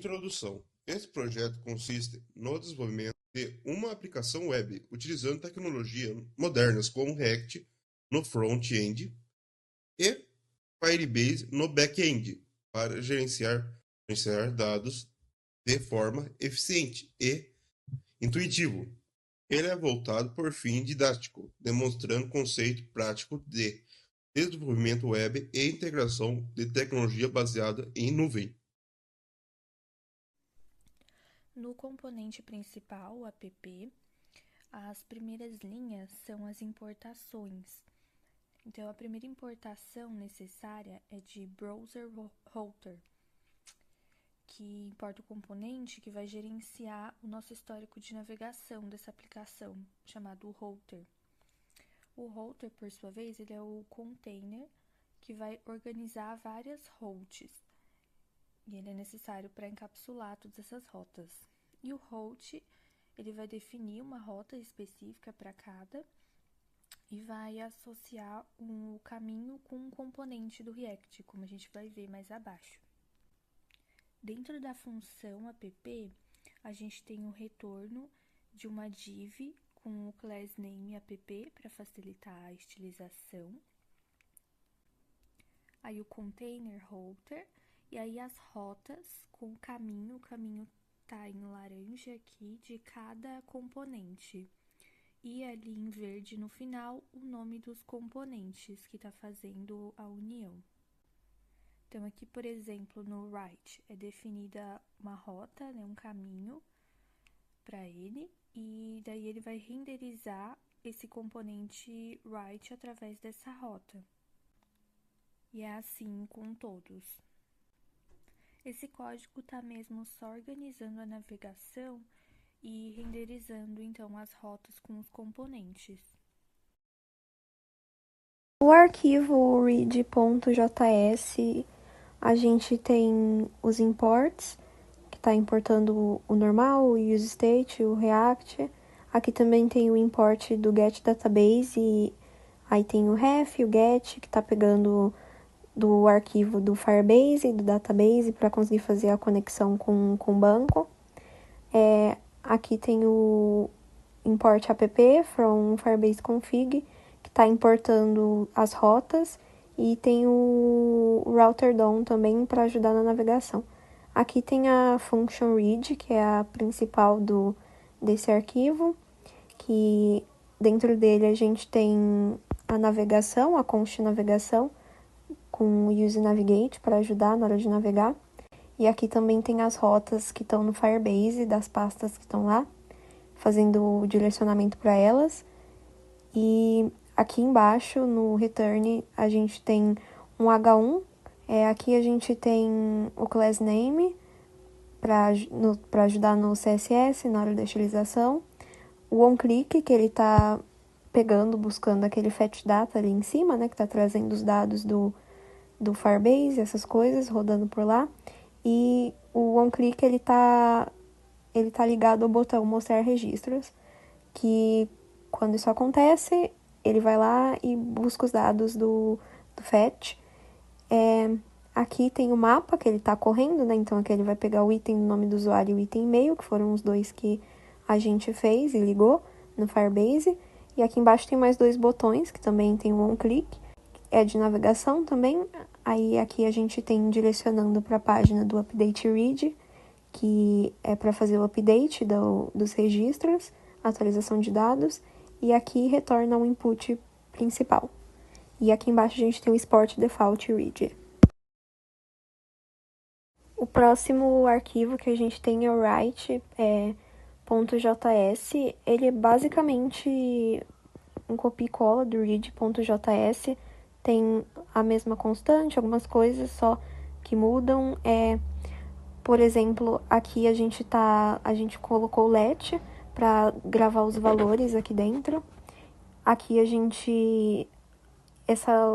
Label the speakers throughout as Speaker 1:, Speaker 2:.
Speaker 1: Introdução. Esse projeto consiste no desenvolvimento de uma aplicação web utilizando tecnologias modernas como React no front-end e Firebase no back-end para gerenciar dados de forma eficiente e intuitivo. Ele é voltado por fim didático, demonstrando conceito prático de desenvolvimento web e integração de tecnologia baseada em nuvem.
Speaker 2: No componente principal, o app, as primeiras linhas são as importações. Então, a primeira importação necessária é de Browser Router, que importa o componente que vai gerenciar o nosso histórico de navegação dessa aplicação, chamado router. O router, por sua vez, ele é o container que vai organizar várias hosts. E ele é necessário para encapsular todas essas rotas. E o host, ele vai definir uma rota específica para cada e vai associar o caminho com um componente do React, como a gente vai ver mais abaixo. Dentro da função app, a gente tem o retorno de uma div com o class name app para facilitar a estilização. Aí o container router e aí as rotas com o caminho tá em laranja aqui de cada componente. E ali em verde no final o nome dos componentes que está fazendo a união. Então aqui, por exemplo, no write é definida uma rota, né, um caminho para ele, e daí ele vai renderizar esse componente write através dessa rota. E é assim com todos. Esse código está mesmo só organizando a navegação e renderizando então as rotas com os componentes.
Speaker 3: O arquivo read.js, a gente tem os imports, que está importando o normal, o useState, o React. Aqui também tem o import do getDatabase, e aí tem o ref, o get, que está pegando do arquivo do Firebase e do database para conseguir fazer a conexão com o banco. Aqui tem o import app from Firebase config, que está importando as rotas, e tem o router DOM também para ajudar na navegação. Aqui tem a function read, que é a principal desse arquivo, que dentro dele a gente tem a navegação, a const navegação, com o use navigate para ajudar na hora de navegar. E aqui também tem as rotas que estão no Firebase, das pastas que estão lá, fazendo o direcionamento para elas. E aqui embaixo, no return, a gente tem um H1. Aqui a gente tem o class name para ajudar no CSS, na hora da utilização. O onClick, que ele está buscando aquele fetch data ali em cima, né, que está trazendo os dados do Firebase, essas coisas, rodando por lá. E o onClick, ele tá ligado ao botão mostrar registros, que quando isso acontece, ele vai lá e busca os dados do fetch. Aqui tem o mapa que ele está correndo, né? Então aqui ele vai pegar o item do nome do usuário e o item e-mail, que foram os dois que a gente fez e ligou no Firebase. E aqui embaixo tem mais dois botões, que também tem o onClick, é de navegação também. Aí aqui a gente tem direcionando para a página do Update Read, que é para fazer o update dos registros, atualização de dados, e aqui retorna o input principal. E aqui embaixo a gente tem o Export Default Read. O próximo arquivo que a gente tem é o write, .js. Ele é basicamente um copia e cola do read.js, tem a mesma constante, algumas coisas só que mudam. Por exemplo, aqui a gente colocou o let para gravar os valores aqui dentro. Aqui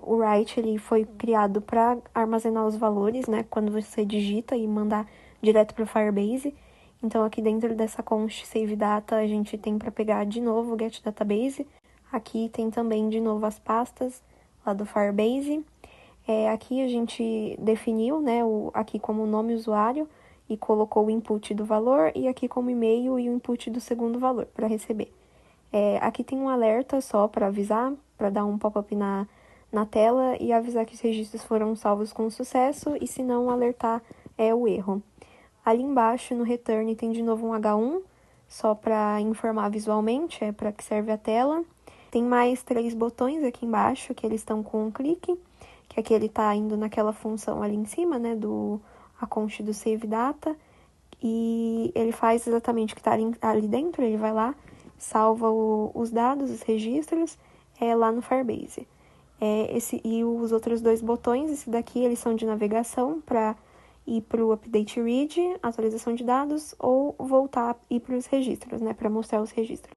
Speaker 3: o write ele foi criado para armazenar os valores, né, quando você digita e mandar direto para o Firebase. Então aqui dentro dessa const save data a gente tem para pegar de novo o get database. Aqui tem também de novo as pastas lá do Firebase. Aqui a gente definiu, né, aqui como nome usuário e colocou o input do valor, e aqui como e-mail e o input do segundo valor para receber. Aqui tem um alerta só para avisar, para dar um pop-up na tela e avisar que os registros foram salvos com sucesso, e se não, alertar o erro. Ali embaixo, no return, tem de novo um H1, só para informar visualmente, para que serve a tela. Tem mais 3 botões aqui embaixo, que eles estão com um clique, que aqui ele está indo naquela função ali em cima, né, do account do Save Data, e ele faz exatamente o que está ali dentro, ele vai lá, salva os dados, os registros, lá no Firebase. E os outros 2 botões, esse daqui, eles são de navegação para ir para o Update Read, atualização de dados, ou voltar e ir para os registros, né, para mostrar os registros.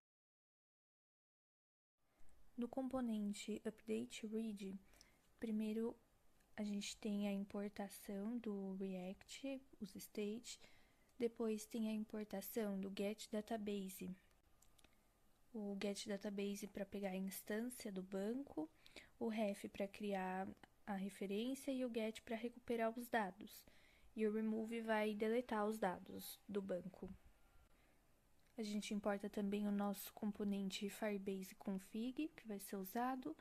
Speaker 2: No componente Update Read, primeiro a gente tem a importação do React, os state, depois tem a importação do Get Database. O Get Database para pegar a instância do banco, o Ref para criar a referência e o Get para recuperar os dados. E o Remove vai deletar os dados do banco. A gente importa também o nosso componente Firebase Config, que vai ser usado,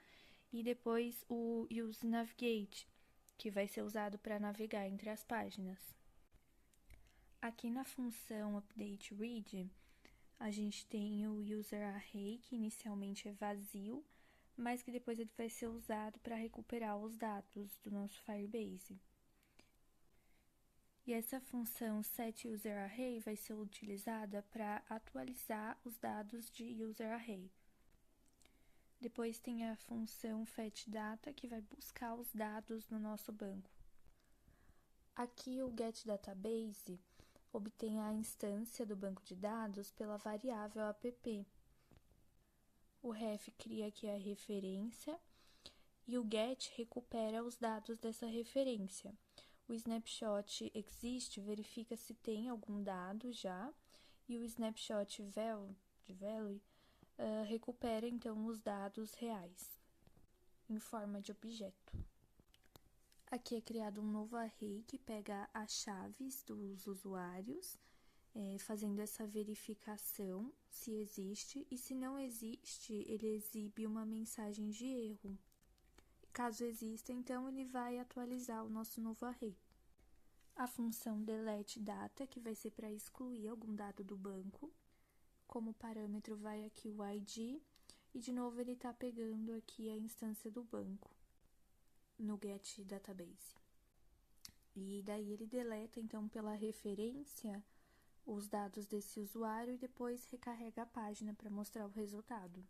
Speaker 2: e depois o Use Navigate, que vai ser usado para navegar entre as páginas. Aqui na função Update Read, a gente tem o User Array, que inicialmente é vazio, mas que depois ele vai ser usado para recuperar os dados do nosso Firebase. E essa função setUserArray vai ser utilizada para atualizar os dados de userArray. Depois tem a função fetchData, que vai buscar os dados no nosso banco. Aqui o getDatabase obtém a instância do banco de dados pela variável app. O ref cria aqui a referência e o get recupera os dados dessa referência. O snapshot exist verifica se tem algum dado já, e o snapshot value recupera então os dados reais em forma de objeto. Aqui é criado um novo array que pega as chaves dos usuários, fazendo essa verificação se existe, e se não existe, ele exibe uma mensagem de erro. Caso exista, então ele vai atualizar o nosso novo array. A função deleteData, que vai ser para excluir algum dado do banco. Como parâmetro vai aqui o ID, e de novo ele está pegando aqui a instância do banco no getDatabase. E daí ele deleta então pela referência os dados desse usuário e depois recarrega a página para mostrar o resultado.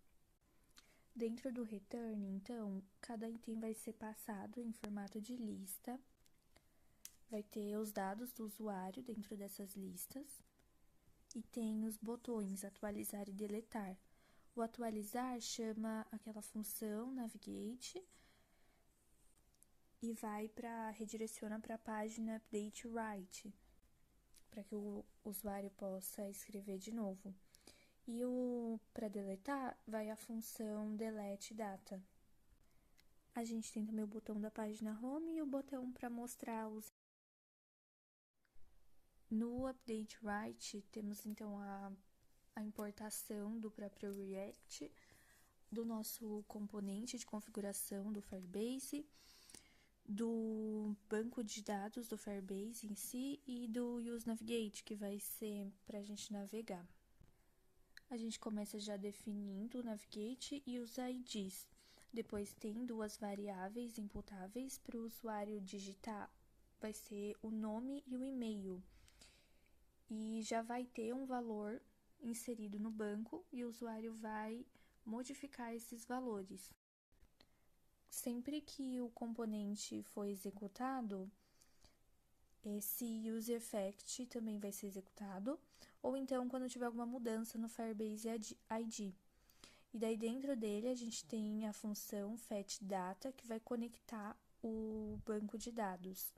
Speaker 2: Dentro do return, então, cada item vai ser passado em formato de lista. Vai ter os dados do usuário dentro dessas listas. E tem os botões atualizar e deletar. O atualizar chama aquela função navigate e redireciona para a página update write, para que o usuário possa escrever de novo. E para deletar, vai a função deleteData. A gente tem também o botão da página home e o botão para mostrar os. No update write, temos então a importação do próprio React, do nosso componente de configuração do Firebase, do banco de dados do Firebase em si e do Use Navigate, que vai ser para a gente navegar. A gente começa já definindo o Navigate e os IDs. Depois tem 2 variáveis imputáveis para o usuário digitar, vai ser o nome e o e-mail. E já vai ter um valor inserido no banco e o usuário vai modificar esses valores. Sempre que o componente for executado, esse useEffect também vai ser executado, ou então quando tiver alguma mudança no Firebase ID. E daí dentro dele a gente tem a função fetchData, que vai conectar o banco de dados.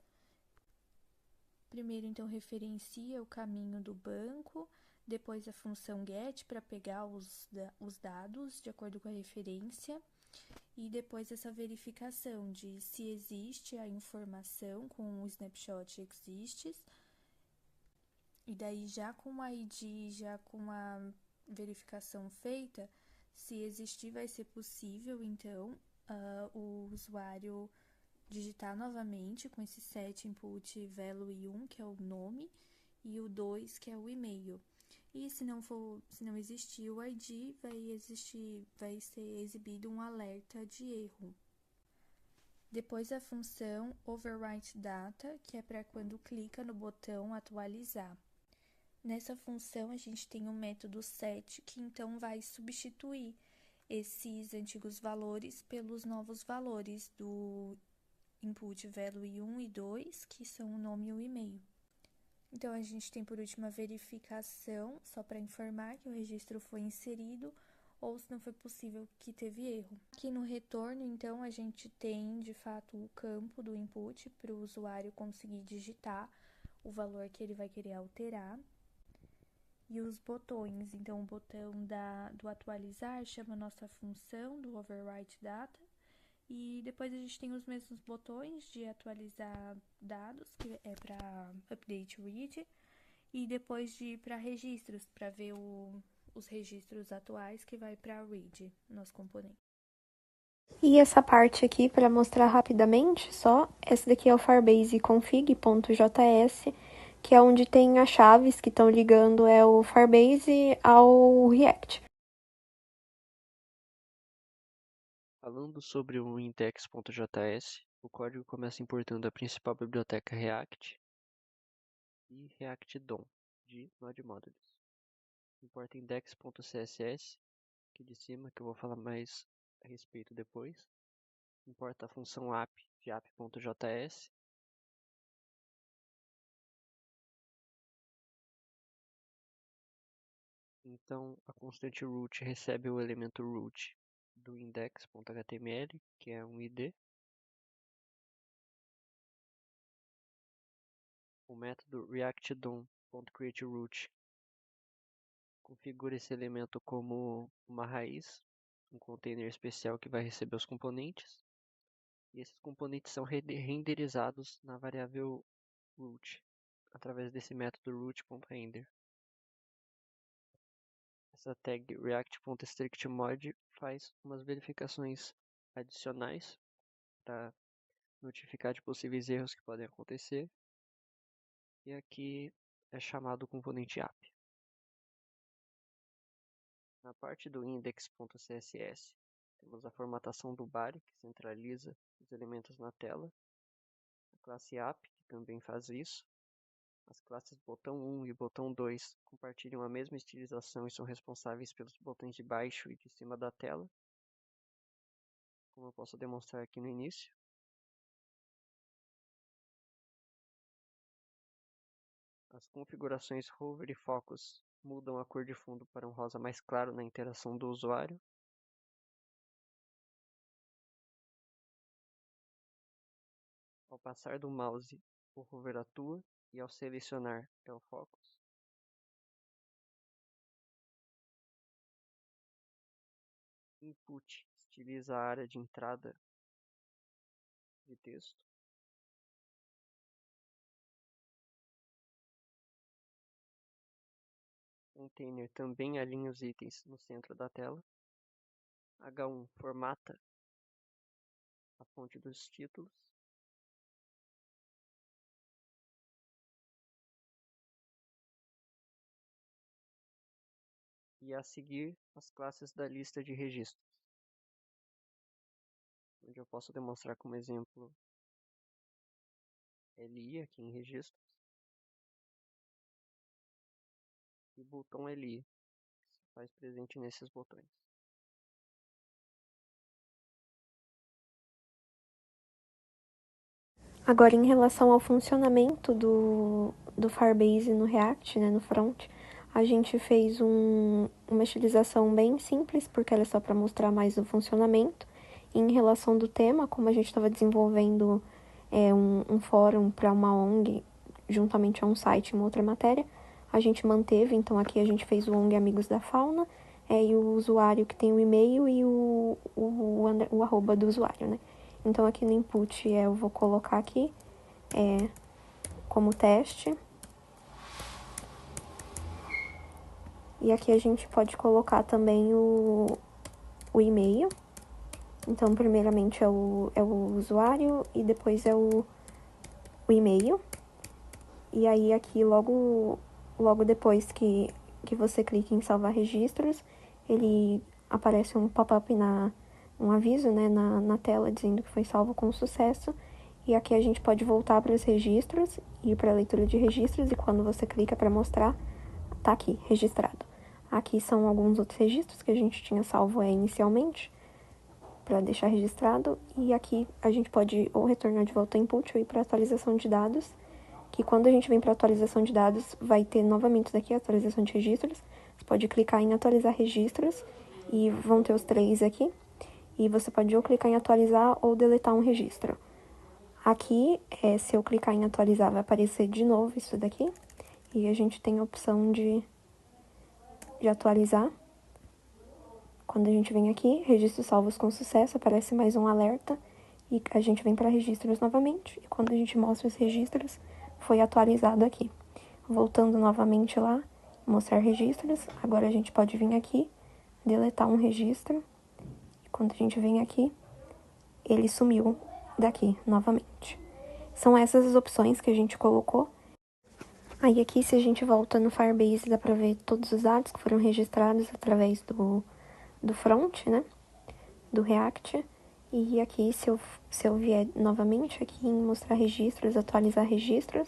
Speaker 2: Primeiro, então, referencia o caminho do banco, depois a função get para pegar os dados de acordo com a referência, e depois essa verificação de se existe a informação com o snapshot exists, E daí, já com o ID, já com a verificação feita, se existir, vai ser possível, então, o usuário digitar novamente com esse set input value 1, que é o nome, e o 2, que é o e-mail. E se não existir o ID, vai ser exibido um alerta de erro. Depois a função overwrite data, que é para quando clica no botão atualizar. Nessa função a gente tem o método set, que então vai substituir esses antigos valores pelos novos valores do input value 1 e 2, que são o nome e o e-mail. Então, a gente tem por último a verificação, só para informar que o registro foi inserido ou se não foi possível que teve erro. Aqui no retorno, então, a gente tem de fato o campo do input para o usuário conseguir digitar o valor que ele vai querer alterar. E os botões, então o botão do atualizar chama a nossa função do overwrite data. E depois a gente tem os mesmos botões de atualizar dados, que é para update read, e depois de ir para registros, para ver os registros atuais, que vai para read, nosso componente.
Speaker 3: E essa parte aqui, para mostrar rapidamente só, essa daqui é o Firebase config.js, que é onde tem as chaves que estão ligando o Firebase ao React.
Speaker 4: Falando sobre o index.js, o código começa importando a principal biblioteca React e React DOM, de Node Modules. Importa index.css, aqui de cima, que eu vou falar mais a respeito depois. Importa a função app de app.js. Então, a constante root recebe o elemento root do index.html, que é um ID. O método react_dom.createRoot configura esse elemento como uma raiz, um container especial que vai receber os componentes. E esses componentes são renderizados na variável root, através desse método root.render. Essa tag react.strictMod faz umas verificações adicionais para notificar de possíveis erros que podem acontecer. E aqui é chamado o componente app. Na parte do index.css, temos a formatação do body, que centraliza os elementos na tela. A classe app, que também faz isso. As classes botão 1 e botão 2 compartilham a mesma estilização e são responsáveis pelos botões de baixo e de cima da tela, como eu posso demonstrar aqui no início. As configurações Hover e Focus mudam a cor de fundo para um rosa mais claro na interação do usuário. Ao passar do mouse, o Hover atua e ao selecionar é o Focus. Input estiliza a área de entrada de texto. Container também alinha os itens no centro da tela. H1 formata a fonte dos títulos. E a seguir, as classes da lista de registros, onde eu posso demonstrar como exemplo LI aqui em registros e botão LI, que se faz presente nesses botões.
Speaker 3: Agora, em relação ao funcionamento do Firebase no React, né, no front, a gente fez uma estilização bem simples, porque ela é só para mostrar mais o funcionamento. E em relação do tema, como a gente estava desenvolvendo um fórum para uma ONG, juntamente a um site e uma outra matéria, a gente manteve, então aqui a gente fez o ONG Amigos da Fauna, e o usuário que tem o e-mail e o arroba do usuário, né? Então, aqui no input eu vou colocar aqui como teste. E aqui a gente pode colocar também o e-mail. Então, primeiramente é o usuário e depois é o e-mail. E aí aqui logo depois que você clica em salvar registros, ele aparece um pop-up um aviso, né, na tela dizendo que foi salvo com sucesso. E aqui a gente pode voltar para os registros e ir para a leitura de registros, e quando você clica para mostrar, tá aqui, registrado. Aqui são alguns outros registros que a gente tinha salvo inicialmente, para deixar registrado, e aqui a gente pode ou retornar de volta ao input ou ir para atualização de dados, que quando a gente vem para atualização de dados, vai ter novamente daqui a atualização de registros. Você pode clicar em atualizar registros e vão ter os 3 aqui, e você pode ou clicar em atualizar ou deletar um registro. Aqui, se eu clicar em atualizar, vai aparecer de novo isso daqui, e a gente tem a opção de atualizar. Quando a gente vem aqui, registros salvos com sucesso, aparece mais um alerta, e a gente vem para registros novamente, e quando a gente mostra os registros, foi atualizado aqui. Voltando novamente lá, mostrar registros, agora a gente pode vir aqui, deletar um registro, e quando a gente vem aqui, ele sumiu daqui novamente. São essas as opções que a gente colocou. Aí aqui, se a gente volta no Firebase, dá para ver todos os dados que foram registrados através do front, né, do React. E aqui, se eu vier novamente aqui em mostrar registros, atualizar registros,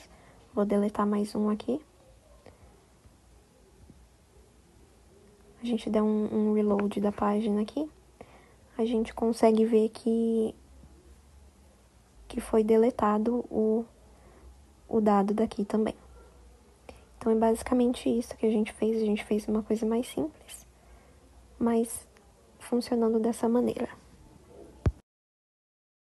Speaker 3: vou deletar mais um aqui. A gente der um reload da página aqui, a gente consegue ver que foi deletado o dado daqui também. Então, é basicamente isso que a gente fez. A gente fez uma coisa mais simples, mas funcionando dessa maneira.